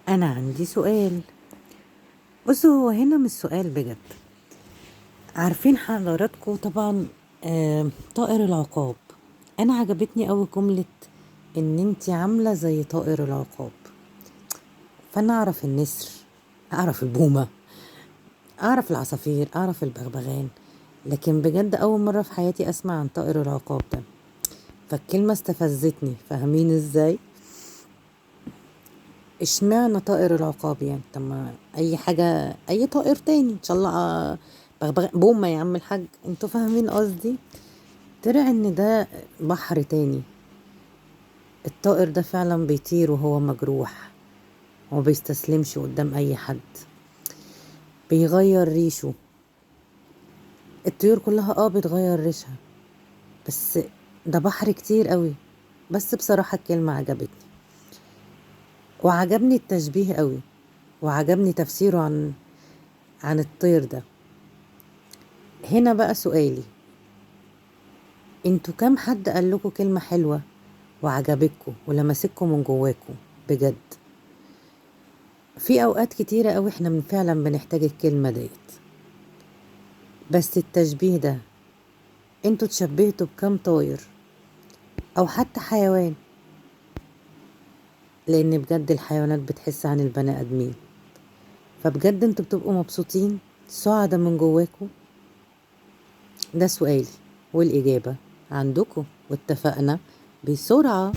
أنا عندي سؤال. بصوا، هو هنا مش سؤال بجد. عارفين حضراتكم طبعا طائر العقاب. أنا عجبتني أوي جملة إن انتي عاملة زي طائر العقاب. فأنا أعرف النسر، أعرف البومة، أعرف العصافير، أعرف البغبغان، لكن بجد أول مرة في حياتي أسمع عن طائر العقاب ده. فالكلمة استفزتني، فاهمين ازاي؟ اشمعنى طائر العقاب يعني؟ طب ما اي حاجه، اي طائر تاني ان شاء الله. بغبغ بومه يا عم الحاج، انتوا فاهمين قصدي. طلع ان ده بحر تاني. الطائر ده فعلا بيطير وهو مجروح، وما بيستسلمش قدام اي حد، بيغير ريشه. الطيور كلها بتغير ريشها، بس ده بحر كتير قوي. بس بصراحه الكلمه عجبتني، وعجبني التشبيه قوي، وعجبني تفسيره عن الطير ده. هنا بقى سؤالي، انتوا كام حد قال لكم كلمة حلوة وعجبتكم ولمستكم من جواكم بجد؟ في اوقات كتيرة قوي احنا فعلا بنحتاج الكلمة ديت. بس التشبيه ده، انتوا تشبهتوا بكام طاير او حتى حيوان؟ لان بجد الحيوانات بتحس عن البني ادمين. فبجد انتوا بتبقوا مبسوطين سعدة من جواكم؟ ده سؤالي، والاجابة عندكم، واتفقنا بسرعة.